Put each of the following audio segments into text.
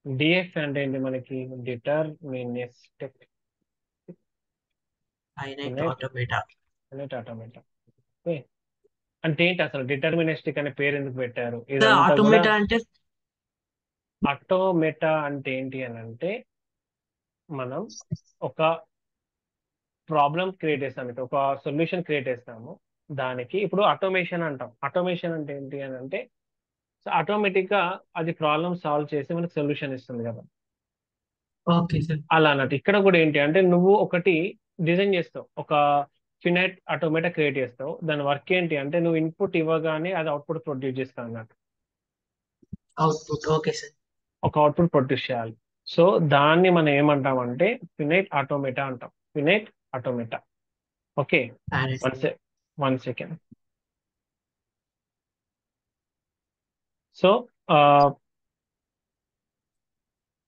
DF అంటే ఏంటి మనకి? Deterministic finite finite automata. Finite automata. Okay. అంటే ఏంటి అసలు డిటర్మినిస్టిక్ అనే పేరు ఎందుకు పెట్టారు? సార్ ఇదంతా కూడా ఆటోమేటా అంటే ఆటోమేటా అంటే ఏంటి అని అంటే మనం ఒక ప్రాబ్లం క్రియేట్ చేస్తాం, ఒక సొల్యూషన్ క్రియేట్ చేస్తాము. దానికి ఇప్పుడు ఆటోమేషన్ అంటాం. ఆటోమేషన్ అంటే ఏంటి అని అంటే ఆటోమేటిక్ గా అది ప్రాబ్లం సాల్వ్ చేసి మనకు సొల్యూషన్ ఇస్తుంది కదా. Okay sir. అలా అన్నట్టు ఇక్కడ కూడా ఏంటి అంటే నువ్వు ఒకటి డిజైన్ చేస్తావు, ఒక ఫినైట్ ఆటోమేటా క్రియేట్ చేస్తావు. దాని వర్క్ ఏంటి అంటే నువ్వు ఇన్పుట్ ఇవ్వగానే అది అవుట్పుట్ ప్రొడ్యూస్ చేస్తావు అన్నట్టు. అవుట్పుట్. Okay sir. ఒక అవుట్పుట్ ప్రొడ్యూస్ చేయాలి. సో దాన్ని మనం ఏమంటామంటే ఫినైట్ ఆటోమేటా అంటాం. Finite automata. ఓకే. సరే వన్ సార్. సె 1 సెకండ్. సో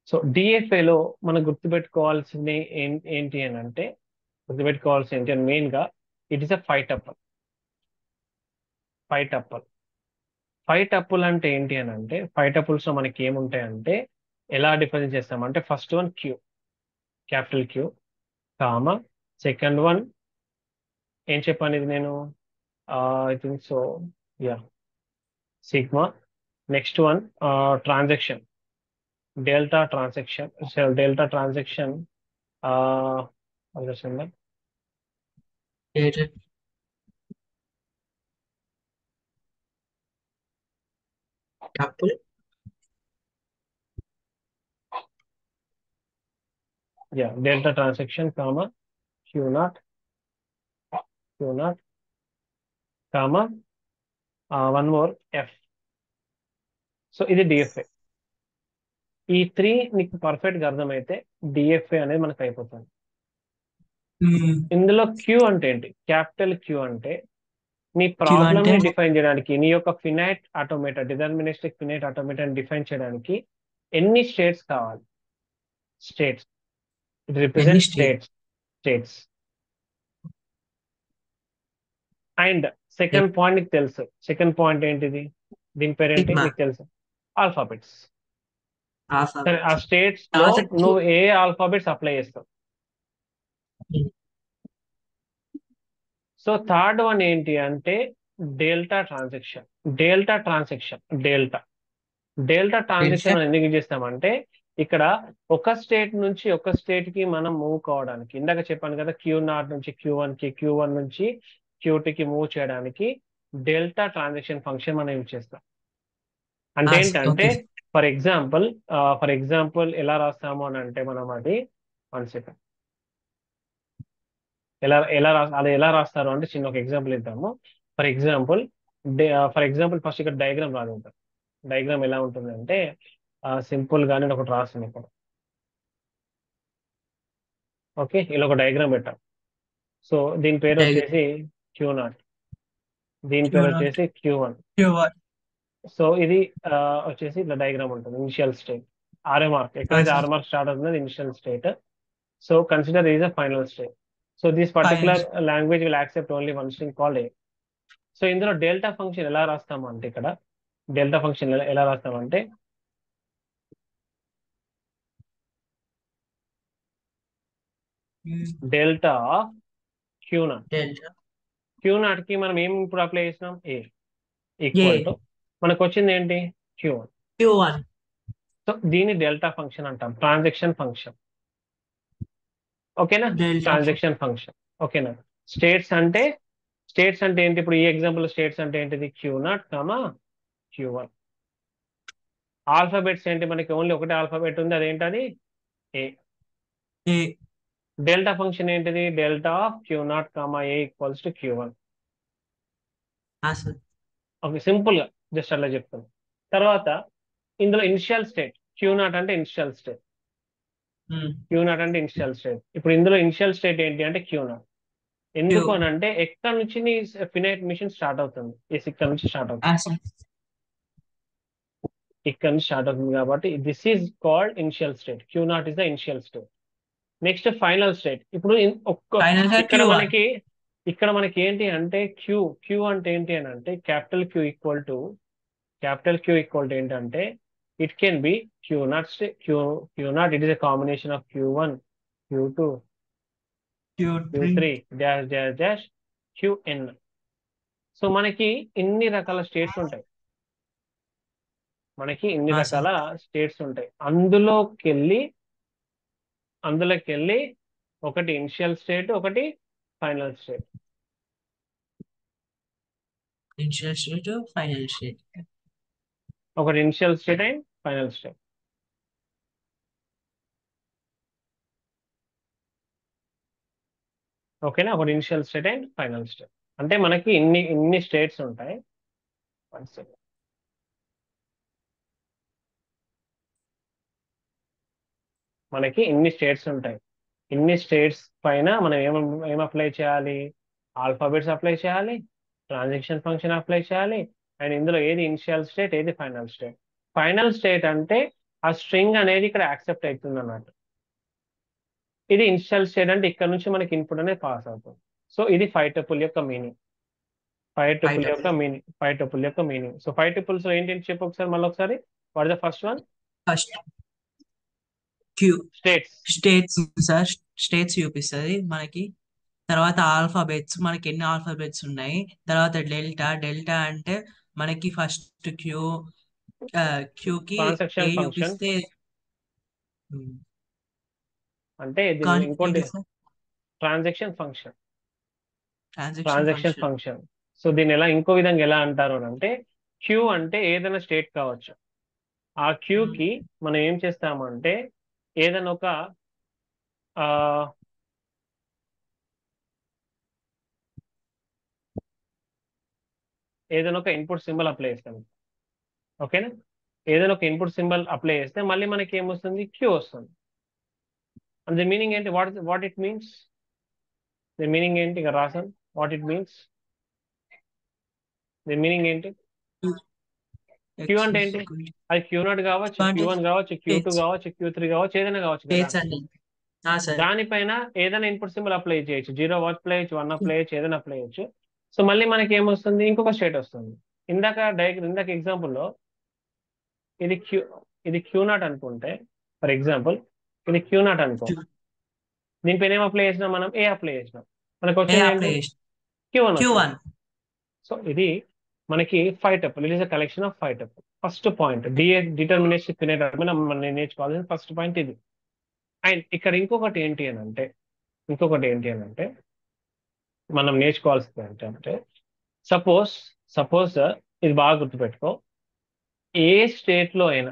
సో డిఎఫ్ఏలో మనం గుర్తుపెట్టుకోవాల్సింది ఏంటి అని అంటే గుర్తుపెట్టుకోవాల్సింది మెయిన్ గా it is a five tuple. Five tuple five tuple అంటే ఏంటి అని అంటే ఫైవ్ టపుల్స్ లో మనకి ఏముంటాయంటే ఎలా డిఫరెన్స్ చేస్తామంటే first one Q, capital Q, comma. Second one ఏం చెప్పాను ఇది నేను? I think so, yeah, sigma. Next one transaction, delta transaction. Delta transaction ఏంటి? Tuple. Yeah, delta transaction comma Q not, Q not comma one more F. So ఇది DFA. ఈ three నీకు perfect గా అర్థమైతే డిఎఫ్ఏ అనేది మనకు అయిపోతుంది. ఇందులో క్యూ అంటే ఏంటి? క్యాపిటల్ క్యూ అంటే నీ క్యూ ప్రాబ్లమ్ అంటే ని డిఫైన్ చేయడానికి, నీ యొక్క ఫినైట్ ఆటోమేటా, డిటర్మినిస్టిక్ ఫినైట్ ఆటోమేటాని డిఫైన్ చేయడానికి ఎన్ని స్టేట్స్ కావాలి? స్టేట్స్. ఇట్ ఎన్ని represent state? States. States. And second point నీకు తెలుసు. సెకండ్ పాయింట్ ఏంటిది? దీని పేరేంటి సిగ్మా. నీకు తెలుసు? ఆల్ఫాబెట్స్. సరే, ఆ ఆల్ఫాబెట్స్. స్టేట్స్ లో తర్వాత క్యూ. నువ్వు ఏ ఆల్ఫాబెట్స్ అప్లై చేస్తావు? సో థర్డ్ వన్ ఏంటి అంటే delta transaction. Delta transaction delta delta ఏంటి ట్రాన్సాక్షన్ సార్? మనం ఎందుకు చేస్తామంటే ఇక్కడ ఒక స్టేట్ నుంచి ఒక స్టేట్ కి మనం మూవ్ కావడానికి, ఇందాక చెప్పాను కదా, క్యూ నాట్ నుంచి క్యూ వన్ కి, క్యూ వన్ నుంచి క్యూ2 కి మూవ్ చేయడానికి డెల్టా ట్రాన్సాక్షన్ ఫంక్షన్ మనం యూజ్ చేస్తాం. అంటే ఏంటంటే ఓకే. ఫర్ ఎగ్జాంపుల్ ఎలా రాస్తాము అని అంటే మనం అది 1 సెకండ్. అది ఎలా రాస్తారు అంటే చిన్న ఒక ఎగ్జాంపుల్ ఇద్దాము. ఫర్ ఎగ్జాంపుల్ ఫస్ట్ ఇక్కడ డయాగ్రామ్ రాదు. డయాగ్రామ్ ఎలా ఉంటుంది అంటే సింపుల్ గా నేను ఒకటి రాస్తాను ఇక్కడ. ఓకే, ఇలా ఒక డయాగ్రామ్ పెట్టాం. సో దీని పేరు వచ్చేసి క్యూ నాట్, దీని క్యూ పేరు నాట్. వచ్చేసి క్యూ1. Q one. సో ఇది వచ్చేసి ఇట్లా డయాగ్రామ్ ఉంటుంది. ఇనిషియల్ స్టేట్ ఆర్ఎంఆర్, ఎక్కడైతే సార్. ఆర్ఎంఆర్ స్టార్ట్ అవుతుందో initial state. So consider is a final state. So this final. Particular language will accept only one string called A. So ఇందులో delta function ఎలా రాస్తాము అంటే ఇక్కడ డెల్టా ఫంక్షన్ ఎలా రాస్తామంటే delta Q not. Delta. Q not కి మనం ఏం ఇప్పుడు అప్లై చేసినాం? ఏ ఏ. ఈక్వల్ టు మనకు వచ్చింది ఏంటి? క్యూ1. Q one. సో దీన్ని డెల్టా ఫంక్షన్ అంటాం, ట్రాన్సాక్షన్ ఫంక్షన్. ఓకేనా? డెల్టా. Transaction function. ఓకేనా? స్టేట్స్ అంటే స్టేట్స్ అంటే ఏంటి? ఇప్పుడు ఈ ఎగ్జాంపుల్ స్టేట్స్ అంటే ఏంటిది? Q not comma Q one. Alphabets ఏంటి? మనకి ఓన్లీ ఒకటే ఆల్ఫాబెట్ ఉంది, అదేంటది? ఏ. ఏ. డెల్టా ఫంక్షన్ ఏంటిది? Delta of Q not comma A equals to Q one. Sir. Okay, simple గా జస్ట్ అట్లా చెప్తాను. తర్వాత ఇందులో ఇనిషియల్ స్టేట్ క్యూ నాట్ అంటే ఇనిషియల్ స్టేట్. క్యూ నాట్ అంటే ఇనిషియల్ స్టేట్. ఇప్పుడు ఇందులో ఇనిషియల్ స్టేట్ ఏంటి అంటే క్యూ నాట్. క్యూ. ఎందుకు అని అంటే ఎక్కడ నుంచి నీ ఫినైట్ మిషన్ స్టార్ట్ అవుతుంది? ఇక్కడ నుంచి స్టార్ట్ అవుతుంది. సార్. ఇక్కడ నుంచి స్టార్ట్ అవుతుంది కాబట్టి this is called initial state. Q naught is the initial state. Next final state. ఇప్పుడు ఫైనల్ సార్ ఇక్కడ క్యూ వన్. మనకి ఇక్కడ మనకి ఏంటి అంటే క్యూ అంటే ఏంటి అని అంటే క్యాపిటల్ క్యూ ఈక్వల్ టు ఏంటంటే It can be q naught q naught. It is a combination of q1, q2, Q3. q3 dash dash dash qn. So మనకి ఇన్ని రకాల స్టేట్స్ ఉంటాయి. మనకి ఇన్ని సార్. రకాల స్టేట్స్ ఉంటాయి. అందులోకి వెళ్ళి ఒకటి ఇనిషియల్ స్టేట్, ఒకటి final state. Initial state, final state. ఒకటి initial state and final state. ఓకేనా? ఒకటి initial state and final state. అంటే మనకి ఇన్ని స్టేట్స్ ఉంటాయి. One second. మనకి ఇన్ని స్టేట్స్ ఉంటాయి. ఇన్ని స్టేట్స్ పైన మనం ఏం అప్లై చేయాలి? ఆల్ఫాబెట్స్ అప్లై చేయాలి, ట్రాన్సాక్షన్ ఫంక్షన్ అప్లై చేయాలి, అండ్ ఇందులో ఏది ఇనిషియల్ స్టేట్, ఏది ఫైనల్ స్టేట్. ఫైనల్ స్టేట్ అంటే ఆ స్ట్రింగ్ అనేది ఇక్కడ యాక్సెప్ట్ అవుతుంది అన్నట్టు. ఇది ఇనిషియల్ స్టేట్ అంటే ఇక్కడ నుంచి మనకి ఇన్పుట్ అనేది పాస్ అవుతుంది. సో ఇది 5 tuple యొక్క మీనింగ్. 5 tuple యొక్క మీనింగ్. 5 tuple యొక్క మీనింగ్. సో 5 tuples ఏంటి చెప్పు ఒకసారి, మళ్ళీ ఒకసారి. What is the first one? First Q states. States sir. States చూపిస్తుంది మనకి. తర్వాత ఆల్ఫాబెట్స్, మనకి ఎన్ని ఆల్ఫాబెట్స్ ఉన్నాయి. తర్వాత డెల్టా అంటే మనకి ఫస్ట్ క్యూకి ట్రాన్సాక్షన్ ఏ ఫంక్షన్ చూపిస్తే అంటే దీన్ని ఇంకోటి ఏంటి sir? Transaction function. Transaction transaction function. Function. So దీన్ని ఇంకో విధంగా ఎలా అంటారు అని అంటే, క్యూ అంటే ఏదైనా స్టేట్ కావచ్చు. ఆ క్యూకి మనం ఏం చేస్తామంటే ఏదైనా ఒక ఆ, ఏదైనా ఒక ఇన్పుట్ సింబల్ అప్లై చేస్తాం. ఓకేనా? ఏదైనా ఒక ఇన్పుట్ సింబల్ అప్లై చేస్తే మళ్ళీ మనకి ఏమొస్తుంది? క్యూ వస్తుంది. అండ్ ది మీనింగ్ ఏంటి? What it means? The meaning ఏంటి? ఇక్కడ రాసాను. What it means? The meaning ఏంటి? క్యూ అంటే ఏంటి? అది క్యూ నాట్ కావచ్చు, అంటే Q1 కావచ్చు, Q2 స్టేట్స్. కావచ్చు, Q3 కావచ్చు, ఏదైనా కావచ్చు కదా. స్టేట్స్ అండి. సార్. దానిపైన ఏదైనా ఇన్పుట్ సింబల్ అప్లై చేయొచ్చు. 0 అప్లై చేయొచ్చు, 1 అప్లై చేయొచ్చు, ఏదైనా అప్లై చేయొచ్చు. సో మళ్ళీ మనకి ఏమొస్తుంది? ఇంకొక స్టేట్ వస్తుంది. ఇందాక ఎగ్జాంపుల్లో ఇది క్యూ నాట్ అనుకుంటే, ఫర్ ఎగ్జాంపుల్ ఇది క్యూ నాట్ అనుకో. దీనిపైన ఏం అప్లై చేసినాం? మనం ఏ అప్లై చేసినాం. మనకు ఏ వచ్చింది ఏంటి? అప్లై చేసిన Q1 వచ్చింది. Q1. సో ఇది మనకి 5 tuple. It is a collection of 5 tuple. First point deterministic finite మనం నేర్చుకోవాల్సిన ఫస్ట్ పాయింట్ ఇది. అండ్ ఇక్కడ ఇంకొకటి ఏంటి అని అంటే మనం నేర్చుకోవాల్సింది ఏంటంటే, సపోజ్ ఇది బాగా గుర్తుపెట్టుకో. ఏ స్టేట్ లో అయినా,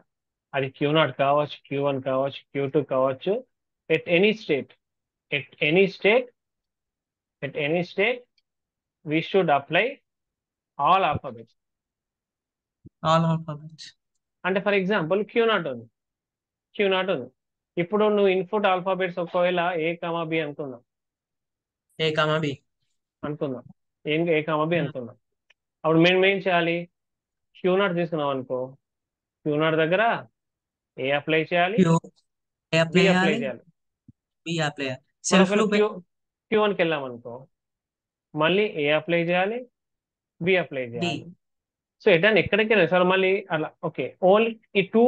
అది Q0 కావచ్చు, Q1 కావచ్చు, Q2 కావచ్చు, at any state at any state we should apply all alphabets. All alphabets. అంటే ఫర్ ఎగ్జాంపుల్ Q0 ఉంది. ఇప్పుడు నువ్వు ఇన్పుట్ ఆల్ఫాబెట్స్ ఒకవేళ A, B అనుకుందాం. ఏ కామా బి. అనుకుందాం. A, B అనుకుందాం. అప్పుడు మేము ఏం చేయాలి? Q0 తీసుకున్నాం అనుకో. Q0 దగ్గర A అప్లై చేయాలి, Q A B apply apply చేయాలి, చేయాలి. బి అప్లై చేయాలి. మనం సెల్ఫ్ ఒకవేళ లూప్. Q1కి వెళ్ళాం అనుకో, మళ్ళీ A అప్లై చేయాలి, B అప్లై బి. చేయాలి. సో ఎక్కడికి సార్ మళ్ళీ అలా. ఓకే, ఓన్లీ ఈ టూ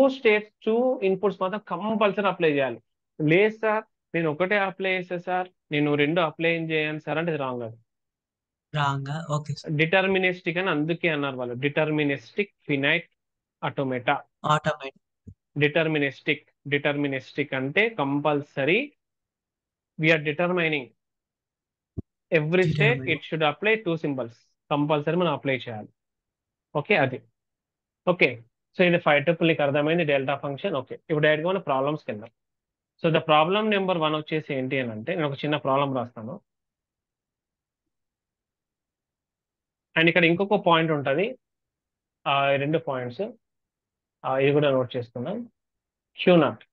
ఇన్పుట్స్ మాత్రం కంపల్సరీ అప్లై చేయాలి. లేదు సార్ నేను ఒకటే అప్లై చేస్తా సార్, నేను రెండు అప్లై చేయను సార్ అంటే రాంగ్. అది రాంగ్. Okay sir. డిటర్మినిస్టిక్ అని అందుకే అన్నారు వాళ్ళు. Deterministic finite automata. Automatic. Deterministic అంటే compulsory we are determining every state it should apply 2 symbols. Compulsory మనం అప్లై చేయాలి. ఓకే, అది ఓకే. సో ఇది 5 tuple నీకు అర్థమైంది, డెల్టా ఫంక్షన్. ఓకే, ఇప్పుడు డైరెక్ట్గా మన ప్రాబ్లమ్స్కి వెళ్దాం. సో ద ప్రాబ్లం నెంబర్ 1 వచ్చేసి ఏంటి అని అంటే, నేను ఒక చిన్న ప్రాబ్లం రాస్తాను. అండ్ ఇక్కడ ఇంకొక పాయింట్ ఉంటుంది. రెండు పాయింట్స్ ఇది కూడా నోట్ చేసుకుందాం. క్యూనాట్.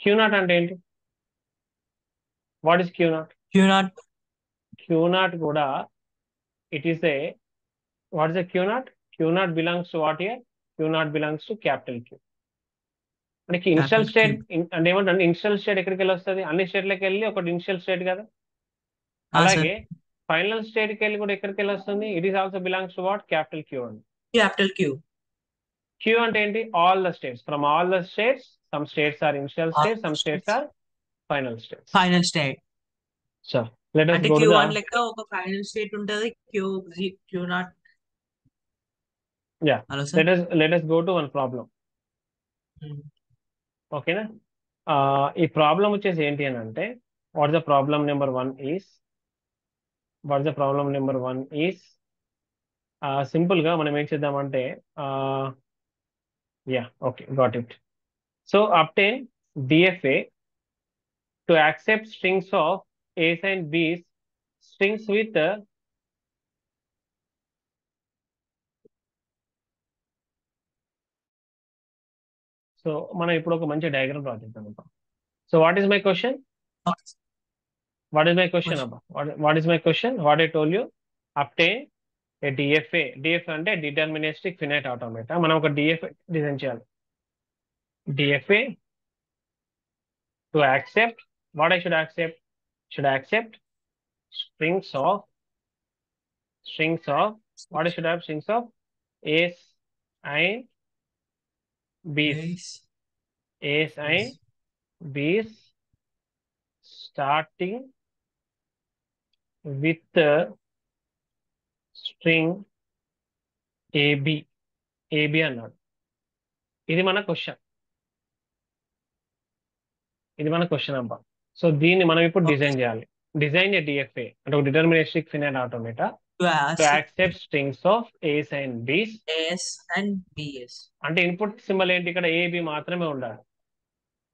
క్యూనాట్ అంటే ఏంటి? What is Q not? Q not. Q not కూడా it is A what is a Q not? Q not belongs to what year? Q not belongs to capital Q. మనకి ఇనిషియల్ స్టేట్ అంటే ఏమంటే, ఇనిషియల్ స్టేట్ ఎక్కడికి వెళ్ళి వస్తుంది? అన్ని స్టేట్లకి వెళ్ళి ఒకటి ఇనిషియల్ స్టేట్ కదా. అలాగే ఫైనల్ స్టేట్కి వెళ్ళి కూడా ఎక్కడికి వెళ్ళి వస్తుంది? It is also belongs to what? Capital Q అండి. Capital Q. Q అంటే ఏంటి? All the states. From all the states, some states are initial states, some states are final states. Final state So let us అంటే go to Q1 the లెక్క ఒక final state ఉంటది, Q0. yeah. Hello sir. Let us go to one problem. ఓకేనా? ఈ problem వచ్చేసి ఏంటి అని అంటే what the problem number 1 is simple గా మనం ఏం చేద్దామంటే okay got it. So obtain DFA to accept strings of A's and B's strings with so మనం ఇప్పుడు ఒక మంచి డయాగ్రామ్ డ్రా చేద్దాం. So what is my question? What is my question about? What is my question? What I told you? Obtain a DFA. DFA అంటే deterministic finite automata. మనం ఒక DFA design చేయాలి. DFA to accept what I should accept? Should I accept strings of what I should have? Strings of A's and B's. A's and B's starting with the string AB. AB అన్నాడు. ఇది మన question అబ్బా. So దీన్ని మనం ఇప్పుడు design చేయాలి. Design ఏ DFA అంటే ఒక deterministic finite automata to accept strings of A's and B's. అంటే ఇన్పుట్ సింబల్ ఏంటి? ఇక్కడ ఏబి మాత్రమే ఉండాలి.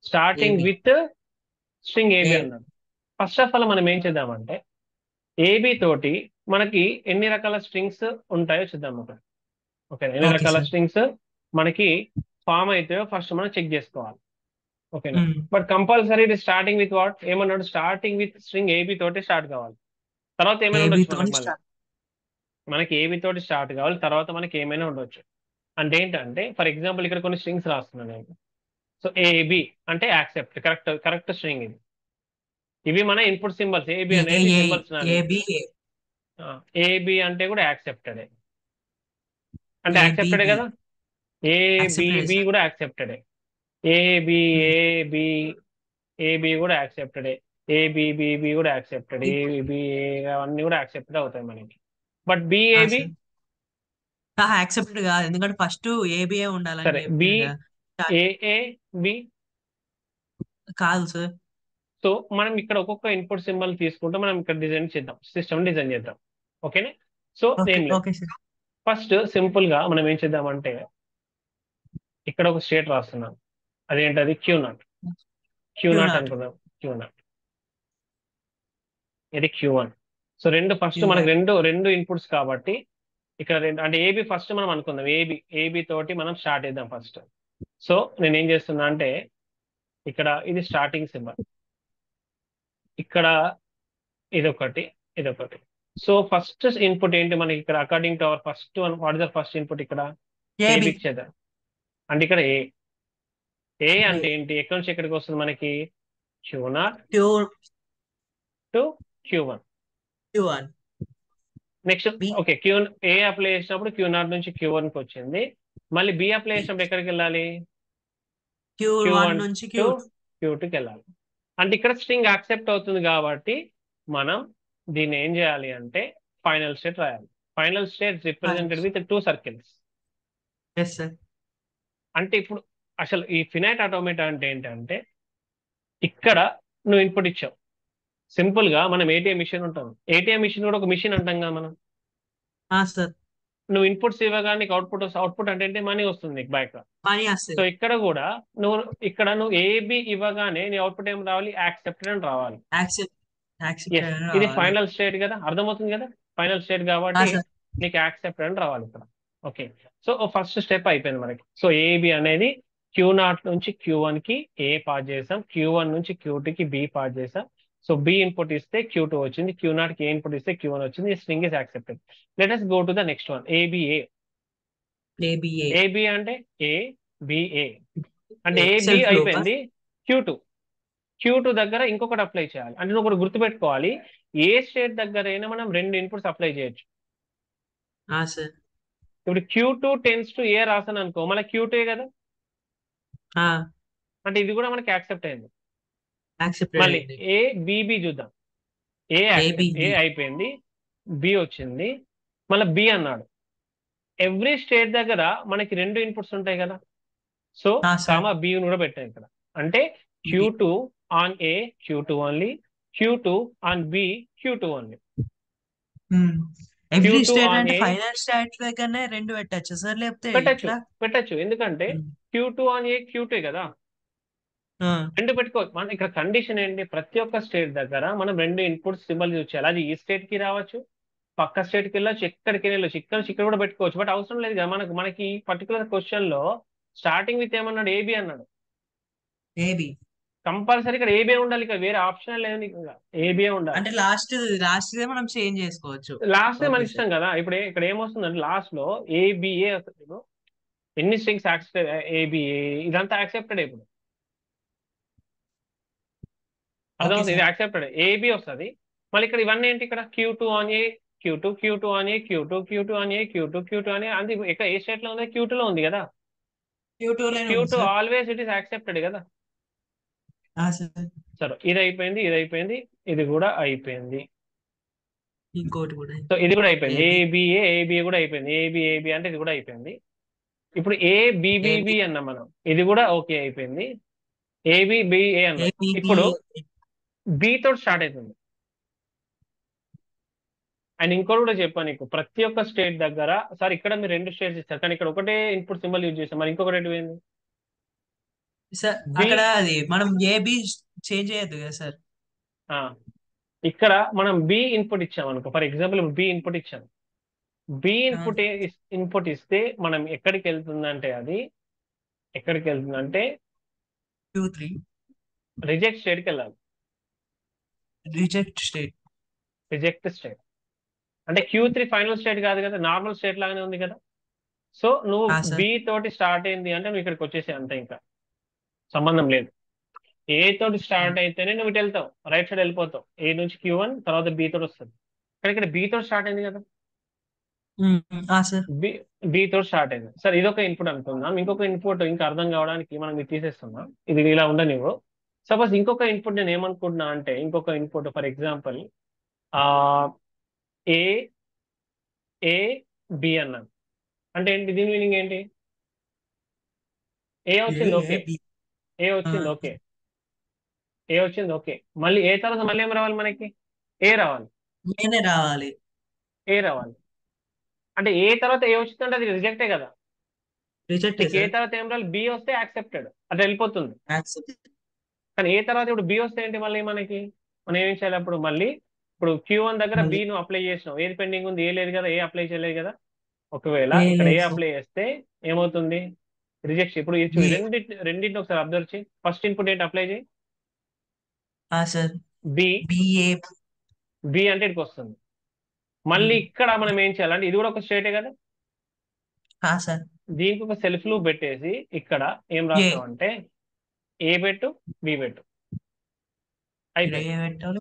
స్టార్టింగ్ విత్ స్ట్రింగ్ ఏబి అన్నాడు. ఫస్ట్ ఆఫ్ ఆల్ మనం ఏం చేద్దామంటే ఏబి తోటి మనకి ఎన్ని రకాల స్ట్రింగ్స్ ఉంటాయో చూద్దాం. ఓకే, ఎన్ని రకాల స్ట్రింగ్స్ మనకి ఫామ్ అవుతాయో ఫస్ట్ మనం చెక్ చేసుకోవాలి. ఓకేనా? బట్ కంపల్సరీ ఇది స్టార్టింగ్ విత్ వాట్ ఏమన్నాడు? స్టార్టింగ్ విత్ స్ట్రింగ్ ఏబి తోటి స్టార్ట్ కావాలి. తర్వాత ఏమైనా ఉండొచ్చు మనకి ఏబి తోటి స్టార్ట్ కావాలి, తర్వాత మనకి ఏమైనా ఉండొచ్చు. అంటే ఏంటంటే ఫర్ ఎగ్జాంపుల్ ఇక్కడ కొన్ని స్ట్రింగ్స్ రాస్తున్నాను నేను. సో ఏబి అంటే యాక్సెప్ట్, కరెక్ట్ స్ట్రింగ్ ఇది. ఇవి మన ఇన్పుట్ సింబల్స్. ఏబి అనేది సింబల్స్. ఏబి అంటే కూడా యాక్సెప్టెడ్ అంటే యాక్సెప్టెడ్ కదా. ఏబిబి కూడా యాక్సెప్టెడ్. ఏబిఏబి కూడా యాక్సెప్టెడ్. ఏబిబిబి కూడా యాక్సెప్టెడ్. ఏబి అవన్నీ కూడా యాక్సెప్టెడ్ అవుతాయి మనకి. బట్ బిఏబి యాక్సెప్టెడ్ కాదు, ఎందుకంటే ఫస్ట్ ఏబిఏ ఉండాలని. సరే, బిఏబి కాదు సార్. సో మనం ఇక్కడ ఒక్కొక్క ఇన్పుట్ సింబల్ తీసుకుంటే మనం ఇక్కడ డిజైన్ చేద్దాం, సిస్టమ్ డిజైన్ చేద్దాం. ఓకేనా? సో ఏం లేదు, ఫస్ట్ సింపుల్ గా మనం ఏం చేద్దామంటే ఇక్కడ ఒక స్టేట్ రాస్తున్నాం. అదేంటది? Q0 అనుకుందాం. Q0 ఇది Q1. సో ఫస్ట్ మనకి రెండు ఇన్పుట్స్ కాబట్టి ఇక్కడ అంటే ఏబి ఫస్ట్ మనం అనుకుందాం. ఏబి తోటి మనం స్టార్ట్ చేద్దాం ఫస్ట్. సో నేను ఏం చేస్తున్నా అంటే ఇక్కడ ఇది స్టార్టింగ్ సింబల్, ఇక్కడ ఇదొకటి. సో ఫస్ట్ ఇన్పుట్ ఏంటి మనకి ఇక్కడ? According to our first one, what is the first input ఇక్కడ? ఏబి చేద్దాం. అంటే ఇక్కడ ఏ అంటే ఏంటి? ఎక్కడి నుంచి ఎక్కడికి వస్తుంది మనకి? Q0 to Q1. Next okay, A apply చేసినప్పుడు Q0 నుంచి Q1 కి వచ్చింది. మళ్ళీ బి అప్లై చేసినప్పుడు ఎక్కడికి వెళ్ళాలి? Q1 నుంచి Q2కి వెళ్ళాలి. అంటే ఇక్కడ స్ట్రింగ్ యాక్సెప్ట్ అవుతుంది కాబట్టి మనం దీన్ని ఏం చేయాలి అంటే ఫైనల్ స్టేట్ రాయాలి. Final state represented with 2 circles. అంటే ఇప్పుడు అసలు ఈ ఫినైట్ ఆటోమేటా అంటే ఏంటంటే ఇక్కడ నువ్వు ఇన్పుట్ ఇచ్చావు. సింపుల్ గా మనం ఏటీఎం మిషన్ ఉంటాం. ఏటీఎం మిషన్ కూడా ఒక మిషన్ అంటాం కదా మనం. నువ్వు ఇన్పుట్స్ ఇవ్వగా నీకు అవుట్పుట్ అంటే మనీ వస్తుంది నీకు బ్యాక్. సో ఇక్కడ కూడా నువ్వు ఏబి ఇవ్వగానే నీ అవుట్పుట్ ఏం రావాలి? యాక్సెప్టెడ్ అని రావాలి. ఇది ఫైనల్ స్టేట్ కదా, అర్థమవుతుంది కదా? ఫైనల్ స్టేట్ కాబట్టి నీకు యాక్సెప్టెడ్ అని రావాలి ఇక్కడ. ఓకే, సో ఫస్ట్ స్టెప్ అయిపోయింది మనకి. సో ఏబి అనేది Q0 నుంచి Q1 కి ఏ పాస్ చేసాం, Q1 నుంచి Q2 కి బి పాస్ చేసాం. సో బి ఇన్పుట్ ఇస్తే Q2 వచ్చింది, Q0 కి ఏ ఇన్పుట్ ఇస్తే Q1 వచ్చింది. String is accepted. Let us go to the next one, ABA. AB అంటే ఏబిఏ అంటే ఏబి అయిపోయింది. Q2 దగ్గర ఇంకొకటి అప్లై చేయాలి. అంటే నువ్వు ఒకటి ఇప్పుడు Q2 టెన్స్ టు ఏ రాసాను అనుకో, మళ్ళీ Q2 కదా, అంటే ఇది కూడా మనకి యాక్సెప్ట్ అయింది. యాక్సెప్టెడ్ మళ్ళీ అయింది. ABB చూద్దాం. ఏ యాక్సెప్ట్, ఏ ఏబిబి. అయిపోయింది, బి వచ్చింది, మళ్ళీ బి అన్నాడు. ఎవ్రీ స్టేట్ దగ్గర మనకి రెండు ఇన్పుట్స్ ఉంటాయి కదా, సో సార్. బి కూడా పెట్టాం ఇక్కడ. అంటే Q2 on A Q2 only, Q2 on B Q2 only. Every Q2 state on అంటే ఏ ఫైనల్ స్టేట్ దగ్గరనే రెండు పెట్టచ్చు సార్, లేకపోతే పెట్టచ్చు, ఇట్లా? పెట్టచ్చు, ఎందుకంటే Q2 ఆన్ ఏ Q2 కదా, రెండు పెట్టుకోవచ్చు. మన ఇక్కడ కండిషన్ ఏంటి, ప్రతి ఒక్క స్టేట్ దగ్గర మనం రెండు ఇన్పుట్స్ సింబల్ యూజ్ చేయాలి. అది ఈ స్టేట్ కి రావచ్చు, పక్క స్టేట్ కి వెళ్ళొచ్చు, ఎక్కడికి వెళ్ళొచ్చు, ఇక్కడ కూడా పెట్టుకోవచ్చు. బట్ అవసరం లేదు కదా మనకి పర్టికులర్ క్వశ్చన్ లో స్టార్టింగ్ విత్ ఏమన్నాడు, ఏబి అన్నాడు. ఏబి కంపల్సరీ ఇక్కడ ఏబిఏ ఉండాలి, ఇక్కడ వేరే ఆప్షన్ లేదు, ఇంకా ఏబిఏ ఉండాలి. అంటే లాస్ట్ మనం చేంజ్ చేసుకోవచ్చు. లాస్ట్ మన ఓకే ఇష్టం సార్. కదా. ఇప్పుడు ఇక్కడ ఏమొస్తుందంటే లాస్ట్ లో ఏబిఏ వస్తుంది. ఎన్ని స్ట్రింగ్స్ యాక్సెప్ట్, ఏబిఏ ఇదంతా యాక్సెప్టెడ్. ఇప్పుడు ఓకే అర్థమవుతుంది, ఇది సార్. యాక్సెప్టెడ్, ఏబి వస్తుంది. మళ్ళీ ఇక్కడ ఇవన్నీ ఏంటి, ఇక్కడ Q2 on A Q2 on A Q2 on A Q2 on ఏ, అది ఇక్కడ ఏ స్టేట్ లో ఉంది, Q2 లో ఉంది కదా. Q2 లోనే ఉంది Q2 sir. Always it is accepted కదా. సార్. సరే, ఇది అయిపోయింది, ఇది అయిపోయింది, ఇది కూడా అయిపోయింది. ఇంకోటి కూడా సో ఇది కూడా అయిపోయింది, ఏబి ఏబిఏ కూడా అయిపోయింది, ఏబి అంటే ఇది కూడా అయిపోయింది. ఇప్పుడు ఏబిబిబి ఏబి అన్నాం మనం, ఇది కూడా ఓకే అయిపోయింది. ఏబిబిఏ అన్నాం. ఏబిబి ఇప్పుడు బి తోటి స్టార్ట్ అవుతుంది. అండ్ ఇంకోటి కూడా చెప్పాను నీకు, ప్రతి ఒక్క స్టేట్ దగ్గర, సార్ ఇక్కడ మీరు రెండు స్టేట్స్ ఇస్తారు కానీ ఇక్కడ ఒకటే ఇన్పుట్ సింబల్ యూజ్ చేస్తాం, మరి ఇంకొకటి ఏంటి పోయింది, సార్. బి. అక్కడ అది మనం ఏబి చేంజ్ చేయొద్దు కదా సార్. ఇక్కడ మనం బి ఇన్పుట్ ఇచ్చాం అనుకో, ఫర్ ఎగ్జాంపుల్ బి ఇన్పుట్ ఇచ్చాం. బి ఇన్పుట్ ఇస్తే మనం ఎక్కడికి వెళ్తుందంటే, అది ఎక్కడికి వెళ్తుందంటే Q3 రిజెక్ట్ స్టేట్కి వెళ్ళాలి. Reject state. రిజెక్ట్ స్టేట్ అంటే Q3 ఫైనల్ స్టేట్ కాదు కదా, నార్మల్ స్టేట్ లాగానే ఉంది కదా. సో నువ్వు సార్. బి తోటి స్టార్ట్ అయింది అంటే నువ్వు ఇక్కడికి వచ్చేసి అంతే, ఇంకా సంబంధం లేదు. ఏ తోటి స్టార్ట్ అయితేనే నువ్వు ఇటు వెళ్తావు, రైట్ సైడ్ వెళ్ళిపోతావు. ఏ నుంచి Q1 తర్వాత బి తోటి వస్తుంది. కానీ ఇక్కడ బి తోటి స్టార్ట్ అయింది కదా, సార్. బి బి తోటి స్టార్ట్ అయింది. సరే, ఇదొక ఇన్పుట్ అనుకుందాం. ఇంకొక ఇన్పుట్ ఇంకా అర్థం కావడానికి మనం ఇది తీసేస్తున్నాం, ఇది ఇలా ఉండనివ్వు. సపోజ్ ఇంకొక ఇన్పుట్ నేను ఏమనుకుంటున్నా అంటే, ఇంకొక input for example A A B అన్నాను అంటే ఏంటి, దీని మీనింగ్ ఏంటి, ఏ వచ్చింది ఓకే, ఏబి ఏ వచ్చింది ఓకే, ఏ వచ్చింది ఓకే, మళ్ళీ ఏ తర్వాత మళ్ళీ ఏం రావాలి మనకి, ఏ రావాలి, నేనే రావాలి. ఏ రావాలి. అంటే ఏ తర్వాత ఏ వచ్చిందంటే అది రిజెక్టే కదా. రిజెక్ట్ నీకు ఏ సార్. తర్వాత ఏం రావాలి, బి వస్తే యాక్సెప్టెడ్, అట్లా వెళ్ళిపోతుంది. యాక్సెప్ట్. కానీ ఏ తర్వాత ఇప్పుడు బి వస్తే ఏంటి, మళ్ళీ మనకి మనం ఏం చేయాలి అప్పుడు, మళ్ళీ ఇప్పుడు Q1 దగ్గర బి మళ్ళీ నువ్వు అప్లై చేసినావు, ఏది పెండింగ్ ఉంది, ఏ లేదు కదా, ఏ అప్లై చేయలేదు కదా. ఒకవేళ ఏ ఇక్కడ ఏ లేదు సార్. అప్లై చేస్తే ఏమవుతుంది, రిజెక్ట్. ఇప్పుడు ఇది చూడు, బి. రెండింటిని ఒకసారి అబ్జర్వ్ చేయి. ఫస్ట్ ఇన్పుట్ ఏంటి, అప్లై చేయి, సార్. బి. బిఏ. బి అంటే ఇక్కడికి వస్తుంది. మళ్ళీ ఇక్కడ మనం ఏం చేయాలంటే, ఇది కూడా ఒక స్టేటే కదా, సార్. దీనికి ఒక సెల్ఫ్ లూప్ పెట్టేసి ఇక్కడ ఏం ఏ రాస్తామంటే, ఏ పెట్టు, బి పెట్టు, ఇక్కడ అయిపోయింది. ఏ పెట్టాలి?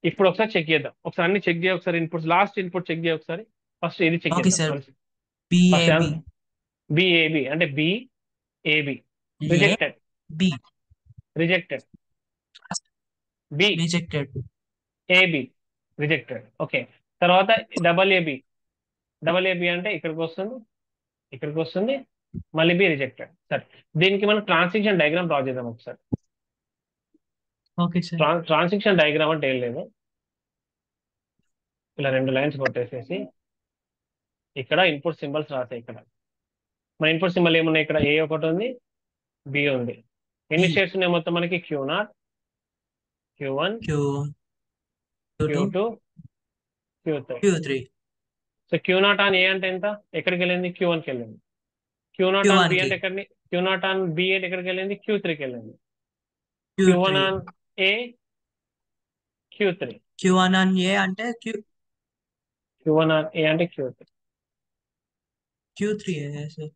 ఇప్పుడు ఒకసారి చెక్ చేద్దాం, ఒకసారి అన్ని చెక్ చేయ, ఒకసారి ఇన్పుట్స్ లాస్ట్ ఇన్పుట్ చెక్ చేయ ఒకసారి. ఫస్ట్ ఇది చెక్ ఓకే చేద్దాం సార్. ఫస్ట్. బిఏబి. బిఏబి అంటే B AB A rejected, B rejected. B rejected. AB rejected, okay. తర్వాత డబల్ ఏబి, డబల్ ఏబి అంటే ఇక్కడికి వస్తుంది, ఇక్కడికి వస్తుంది, మళ్ళీ బి రిజెక్టెడ్. సరే, దీనికి మనం ట్రాన్సిషన్ డయాగ్రామ్ డ్రా చేద్దాం ఒకసారి. Okay sir. ట్రాన్సిషన్ డయాగ్రామ్ అంటే ఏం లేదు, ఇలా రెండు లైన్స్ కొట్టేసేసి ఇక్కడ ఇన్పుట్ సింబల్స్ రాసాయి. ఇక్కడ మన ఇన్పుట్ సింబల్ ఏమున్నాయి, ఇక్కడ ఏ ఒకటి ఉంది, బి ఉంది. ఎన్ని బి. స్టేట్స్ ఉన్నాయి మొత్తం మనకి, Q0 Q1 queue. Q2 Q3. Q3. So Q0 on a అంటే ఎంత, ఎక్కడికి వెళ్ళింది, Q1కి వెళ్ళింది. Q0 ఆన్ Q1 బి కి. అంటే ఎక్కడిని, Q0 ఆన్ బి అంటే ఎక్కడికి వెళ్ళింది, Q3కి వెళ్ళింది. Q1 Q3. On a Q3, Q1 అని ఏ అంటే Q1 ఆన్ ఏ అంటే Q3. Q3 sir.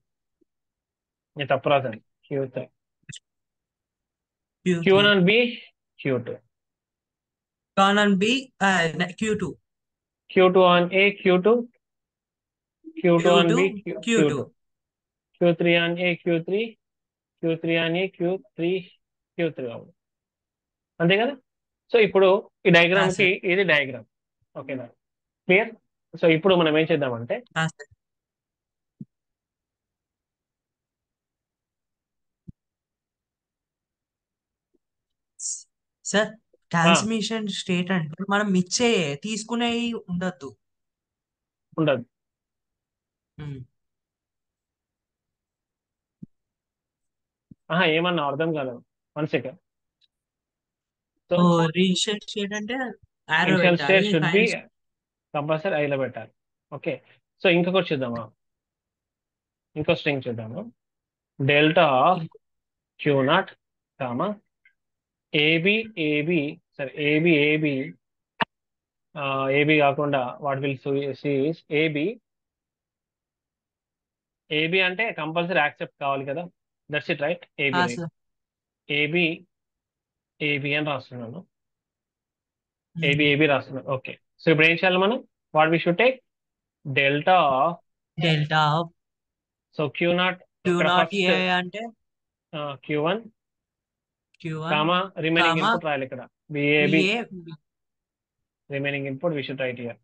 నేను తప్పు రాశాను, Q3. Q3. Q1 on B Q2, Q1 అని B. Q2. Q2 on A Q2, Q2 on Q2, B, Q2. Q2. Q3 on A, Q3. Q3 on A, Q3, Q3 అవును. అంతే కదా. So ఇప్పుడు ఈ diagram కి సార్. ఇది diagram. ఓకేనా, clear. So ఇప్పుడు మనం ఏం చేద్దామంటే సార్. సార్, ట్రాన్స్మిషన్ స్టేట్ అంటే మనం ఇచ్చే తీసుకునేవి ఉండద్దు. ఉండదు. ఏమన్నా అర్థం కాలేదు. 1 second. So oh, register state అంటే ఆరో ఇనిషియల్ పెట్టాలి, state should be final compulsory ఐలో పెట్టాలి. ఓకే. సో ఇంకొకటి చూద్దామా, ఇంకో స్ట్రింగ్ చూద్దాము. Delta Q not comma AB AB, సరే ఏబి ఏబి, ఏబి కాకుండా what will sees AB. AB అంటే కంపల్సరీ యాక్సెప్ట్ కావాలి కదా, that's it right. AB right, sir. AB AB అని రాస్తున్నాను. ఏబి ఏబి రాస్తున్నాను. ఓకే. సో ఇప్పుడు ఏం చేయాలి మనం, what we should take delta. Delta so Q not Q ఇక్కడ నాట్ ఫస్ట్ ఏ అంటే Q1 Q1 comma remaining comma input రాయాలి ఇక్కడ. BAB BA. Remaining input we should write here.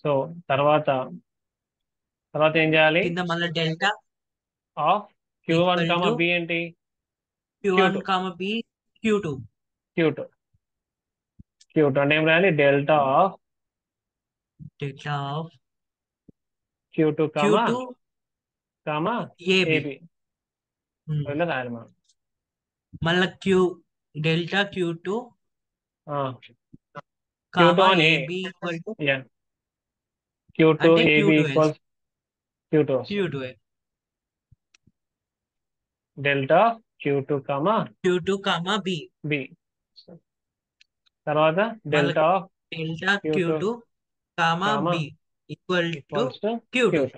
So తర్వాత తర్వాత ఏం చేయాలి, కింద మళ్ళీ delta of Q1 equal comma to B ఏంటి, Q1 Q2. Comma B Q2. Q2 Q2 అంటే ఏం రాయాలి, delta of delta of Q2 comma Q2 comma AB. AB ఇలా రాయాలి మనం. మళ్ళా డెల్టా Q2 Q2 కామా అని ఏబి ఈక్వల్ టు Q2 అంటే ఏబి Q2S. ఈక్వల్స్ Q2 వస్తుంది. Q2 delta Q2 comma Q2 comma B. B. తర్వాత మళ్ళా delta of delta Q2 Q2 comma comma B equal to equals to Q2. Q2.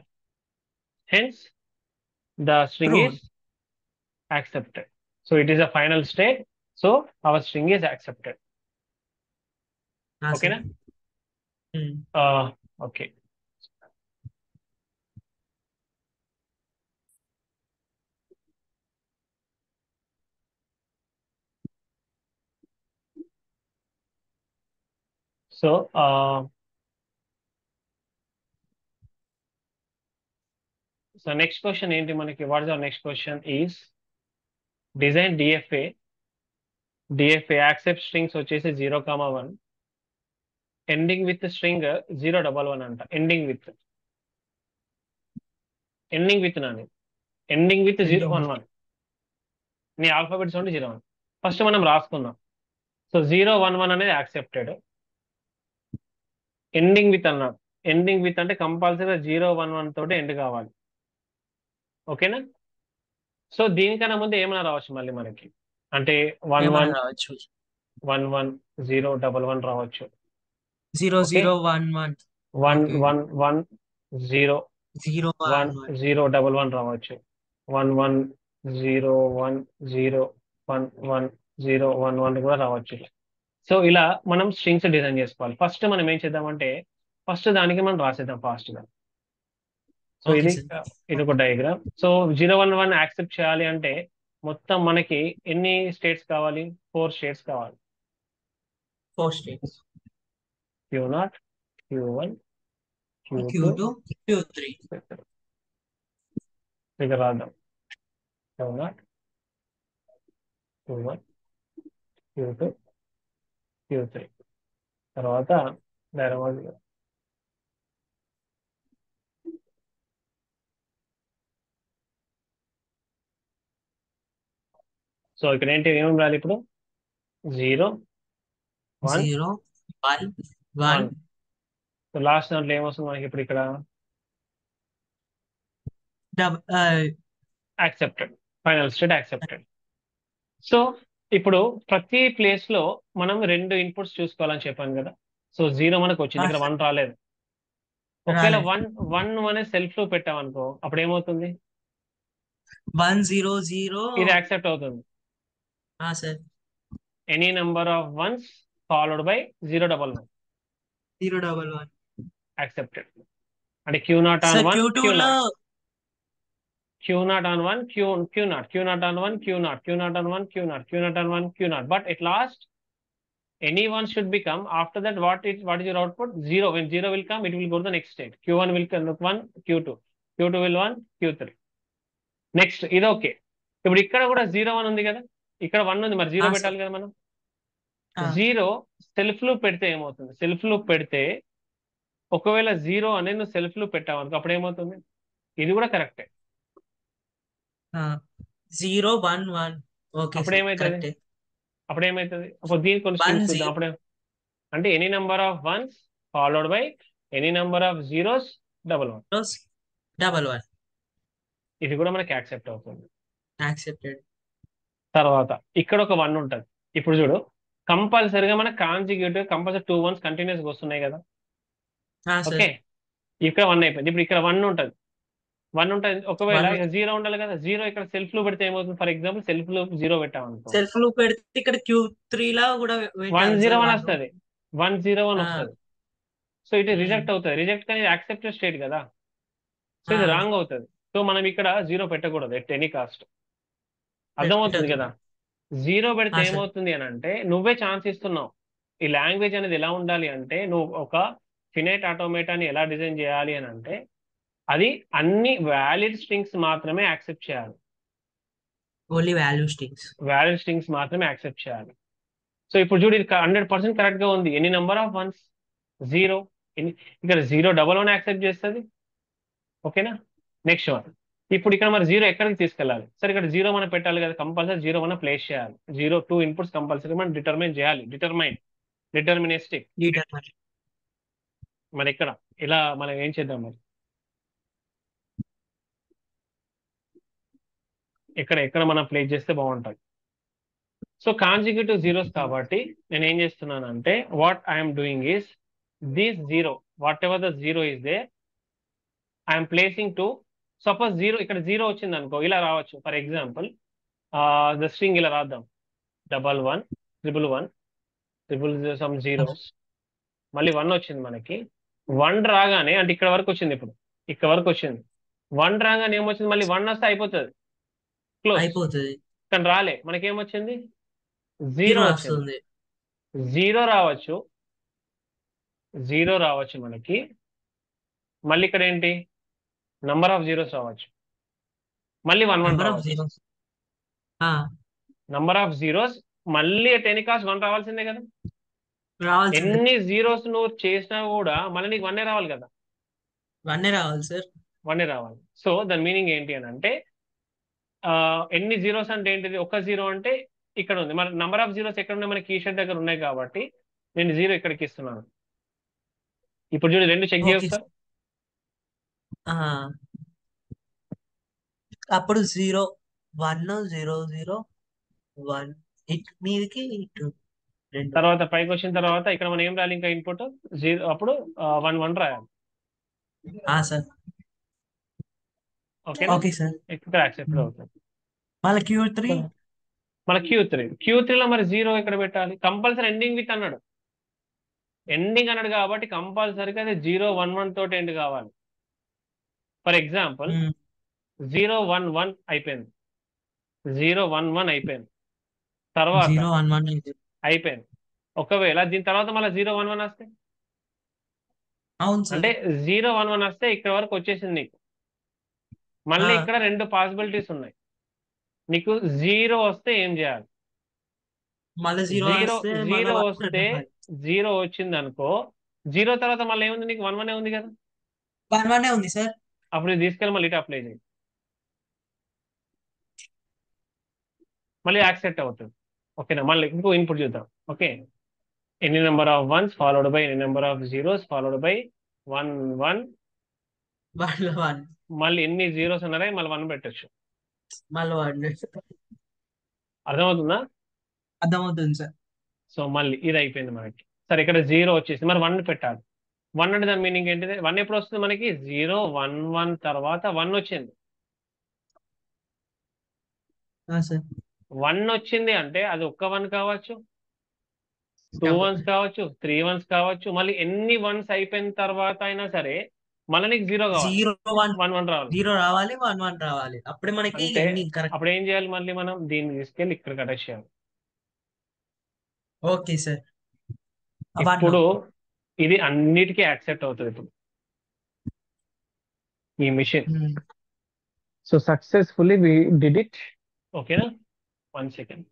Hence the string True. is accepted. So it is a final state. So our string is accepted. Okay, na? Okay. So next question ఏంటి మనకి, what is our next question is design DFA. DFA accept strings వచ్చేసి 0,1 ending with string 011 అంట. ending with Nani ending with 011 నీ alphabets ఉండి 01 first మనం రాసుకుందాం. So 011 అనేది accepted. Ending with అన్నాడు. Ending with అంటే కంపల్సరీగా 011 తోటి ఎండ్ కావాలి. ఓకేనా. సో దీనికన్నా ముందు ఏమైనా రావచ్చు మళ్ళీ మనకి, అంటే 11 రావచ్చు, 11011 రావచ్చు. 0011 110 1011 రావచ్చు. 1101011011 కూడా రావచ్చు. సో ఇలా మనం స్ట్రింగ్స్ డిజైన్ చేసుకోవాలి. ఫస్ట్ మనం ఏం చేద్దామంటే ఫస్ట్ దానికి మనం రాసేద్దాం ఫాస్ట్ గా. సో ఇది ఒక డయాగ్రామ్. సో 011 యాక్సెప్ట్ చేయాలి అంటే మొత్తం మనకి ఎన్ని స్టేట్స్ కావాలి, 4 స్టేట్స్ కావాలి. 4 states Q0 Q1 Q2 Q3. ఇక రాద్దాం. Q0 Q1 Q2 Q3 తర్వాత డైరెక్ట్. సో ఇక్కడ ఏంటి, ఏమేమి రాలి ఇప్పుడు 0 1 1. సో లాస్ట్ దాంట్లో ఏమొస్తుంది మనకి ఇప్పుడు ఇక్కడ accepted, final state accepted. So ఇప్పుడు ప్రతి ప్లేస్ లో మనం 2 ఇన్పుట్స్ చూసుకోవాలని చెప్పాను కదా. సో 0 మనకు వచ్చింది, ఇక్కడ 1 రాలేదు. ఒకవేళ 1 అనే సెల్ఫ్ లో పెట్టామనుకో అప్పుడు ఏమవుతుంది, 100. ఇది యాక్సెప్ట్ అవుతుంది. Any number of ones followed by 011. Accepted. అంటే Q not on sir one, Q2 Q లో not, Q not on one, Q not, Q not on one, Q not, Q not on one, Q not, Q not on one, Q not. But at last, any one should become. After that, what is your output? Zero. When zero will come, it will go to the next state. Q1 will come 1, Q2, Q2 will 1, Q3. Next ఇది okay. ఇప్పుడు ఇక్కడ కూడా 0 1 ఉంది కదా, ఇక్కడ 1 ఉంది, మరి 0 sir పెట్టాలి కదా మనం. 0 సెల్ఫ్ లూప్ పెడితే ఏమవుతుంది? సెల్ఫ్ లూప్ పెడితే ఒకవేళ 0 అనేది నువ్వు సెల్ఫ్ లూప్ పెట్టావు అనుకో, అప్పుడు ఏమవుతుంది? ఇది కూడా కరెక్టే. 0 1 1. ఓకే అప్పుడు సార్ ఏమవుతుంది? కరెక్టే. అప్పుడు దీని కొన్ని వన్ స్ట్రింగ్స్ చూద్దాం. జీరో అప్పుడే అంటే any number of ones followed by any number of zeros double one. 1 1. ఇది కూడా మనకి యాక్సెప్ట్ అవుతుంది. యాక్సెప్టెడ్. తర్వాత ఇక్కడ ఒక 1 ఉంటుంది. ఇప్పుడు చూడు, కంపల్సరిగా మన కాన్సిక్యూటివ్ కంపల్సరీ 2 1s కంటిన్యూస్ వస్తున్నాయి కదా. సార్ ఓకే, ఇక్కడ 1 అయిపోయింది. ఇప్పుడు ఇక్కడ 1 ఉంటుంది, 1 ఉంటుంది. ఒకవేళ 1 ఇక 0 ఉండాలి కదా, 0 ఇక్కడ సెల్ఫ్ లో పెడితే ఏమవుతుంది? ఫర్ ఎగ్జాంపుల్ సెల్ఫ్ లో 0 పెట్టామనుకో, సెల్ఫ్ లూప్ పెడితే ఇక్కడ Q3 లా కూడా పెట్టాలి సార్ 101 1. వస్తుంది, 101 వస్తుంది. సో ఇట్ రిజెక్ట్ అవుతుంది. రిజెక్ట్ కానీ యాక్సెప్టెడ్ స్టేట్ కదా, సో ఇది రాంగ్ అవుతుంది. సో మనం ఇక్కడ 0 పెట్టకూడదు ఎట్ ఎనీ కాస్ట్. అర్థమవుతుంది కదా. 0 పెడితే సార్ ఏమవుతుంది అని అంటే నువ్వే ఛాన్స్ ఇస్తున్నావు. ఈ లాంగ్వేజ్ అనేది ఎలా ఉండాలి అంటే, నువ్వు ఒక ఫినైట్ ఆటోమేటాని ఎలా డిజైన్ చేయాలి అని అంటే, అది అన్ని వ్యాలిడ్ స్ట్రింగ్స్ మాత్రమే యాక్సెప్ట్ చేయాలి. Only value strings. Valid strings మాత్రమే యాక్సెప్ట్ చేయాలి. సో ఇప్పుడు చూడు, ఇది 100% కరెక్ట్ గా ఉంది. ఎనీ నెంబర్ ఆఫ్ వన్స్ 0, ఇక్కడ 0 డబల్ 1 యాక్సెప్ట్ చేస్తుంది. ఓకేనా. నెక్స్ట్ వన్, ఇప్పుడు ఇక్కడ మరి 0 ఎక్కడికి తీసుకెళ్ళాలి? సరే ఇక్కడ 0 మనం పెట్టాలి కదా, కంపల్సరీ 0 మనం ప్లేస్ చేయాలి. 2 ఇన్పుట్స్ కంపల్సరీ మనం డిటర్మైన్ చేయాలి. డిటర్మినిస్టిక్. మరి ఇక్కడ ఇలా మనం ఏం చేద్దాం? మరి ఎక్కడ మనం ప్లేస్ చేస్తే బాగుంటుంది? సో కాన్సిక్యూటివ్ జీరోస్ కాబట్టి నేను ఏం చేస్తున్నానంటే, what I'm doing is this 0, what ever the 0 is they, I'm placing to. Suppose 0 ఇక్కడ 0 వచ్చింది అనుకో, ఇలా రావచ్చు. ఫర్ ఎగ్జాంపుల్ ద స్ట్రింగ్ ఇలా రాద్దాం, 1 1 1 1 1 సమ్ జీరోస్, మళ్ళీ 1 వచ్చింది మనకి. 1 రాగానే అంటే ఇక్కడ వరకు వచ్చింది, ఇప్పుడు ఇక్కడ వరకు వచ్చింది. 1 రాగానే ఏమొచ్చింది? మళ్ళీ 1 వస్తే అయిపోతుంది, క్లోజ్. అయిపోతుంది. కానీ రాలే, మనకేమొచ్చింది? 0 0 వచ్చింది. వస్తుంది. 0 రావచ్చు, 0 రావచ్చు మనకి. మళ్ళీ ఇక్కడ ఏంటి? నంబర్ ఆఫ్ జీరోస్ రావచ్చు. మళ్ళీ 1 1 నెంబర్ ఆఫ్ రావచ్చు. జీరోస్. నంబర్ ఆఫ్ జీరోస్ మళ్ళీ టెన్ కాస్ట్ 1 రావాల్సిందే కదా. రావాల్సిందే. ఎన్ని జీరోస్ నువ్వు చేసినా కూడా మళ్ళీ నీకు 1 రావాలి కదా. 1 రావాలి సార్. 1 రావాలి. సో దాని మీనింగ్ ఏంటి అని అంటే, ఎన్ని జీరోస్ అంటే ఏంటిది? ఒక 0 అంటే ఇక్కడ ఉంది. మన నంబర్ ఆఫ్ జీరోస్ ఎక్కడ ఉన్నాయి? మన కీషర్ట్ దగ్గర ఉన్నాయి కాబట్టి నేను 0 ఇక్కడికి ఇస్తున్నాను. ఇప్పుడు చూడు, 2 చెక్ ఓకే. చేస్తా. అప్పుడు 0 1 0 0 1 ఇటు మీదకి ఇటు 2. తర్వాత పైకి వచ్చిన తర్వాత ఇక్కడ మనం ఏం రాయాలి? ఇంకా ఇన్పుట్ 0, అప్పుడు 1 1 రాయాలి. సార్. ఓకేనా. Okay sir. ఇక్కడ యాక్సెప్ట్ అవుతుంది. మళ్ళీ Q3. మన Q3 లో మరి 0 ఎక్కడ పెట్టాలి? కంపల్సరీ ఎండింగ్ విత్ అన్నాడు. ఎండింగ్ అన్నాడు కాబట్టి కంపల్సరీగా అది 0 1 1 తోటి ఎండ్ కావాలి. ఫర్ ఎగ్జాంపుల్ 0 1 1 అయిపోయింది, 0 1 1 అయిపోయింది, తర్వాత 0 1 1 అయిపోయింది. ఒకవేళ దీని తర్వాత మళ్ళీ 0 1 1 వస్తే, అవును సార్. అంటే 0 1 1 వస్తే ఇక్కడ వరకు వచ్చేసింది నీకు. మళ్ళీ ఇక్కడ 2 పాసిబిలిటీస్ ఉన్నాయి. నీకు 0 వస్తే ఏం చేయాలి? మళ్ళీ 0 వస్తే 0 వచ్చింది అనుకో, 0 తర్వాత మళ్ళీ ఏముంది నీకు? 1 1 ఉంది కదా. 1 1 ఉంది సార్. అప్పుడు ఇది తీసుకెళ్ళి మళ్ళీ ఇటు అప్లై చేయి, మళ్ళీ యాక్సెప్ట్ అవుతుంది. ఓకేనా. మళ్ళీ ఇంకో ఇన్పుట్ చూద్దాం. Okay, any number of ones followed by any number of zeros followed by 1 1. 1 1 మళ్ళీ ఎన్ని జీరోస్ ఉన్నారా మళ్ళీ 1 పెట్టచ్చు. మళ్ళీ 1. అర్థమవుతుందా? అర్థమవుతుంది సార్. సో మళ్ళీ ఇది అయిపోయింది మనకి. సరే ఇక్కడ 0 వచ్చేసి మరి 1 పెట్టాలి. 1 అంటే దాని మీనింగ్ ఏంటిది? 1 ఎప్పుడు వస్తుంది మనకి? 0 1 1 తర్వాత 1 వచ్చింది. సార్ 1 వచ్చింది అంటే అది ఒక్క 1 కావచ్చు, 2 వన్స్ కావచ్చు, 3 వన్స్ కావచ్చు, మళ్ళీ ఎన్ని వన్స్ అయిపోయిన తర్వాత అయినా సరే మళ్ళీ నీకు 0 కావాలి, 0 1 1 1 రావాలి. 0 రావాలి, 1 1 రావాలి, అప్పుడే మనకి అంటే ఎండింగ్ కరెక్ట్. అప్పుడు ఏం చేయాలి, మళ్ళీ మనం దీన్ని తీసుకెళ్ళి ఇక్కడ కనెక్ట్ చేయాలి. Okay sir. వన్. ఇప్పుడు ఇది అన్నిటికీ యాక్సెప్ట్ అవుతుంది ఇప్పుడు ఈ machine. So successfully we did it. ఓకేనా, 1 సెకండ్.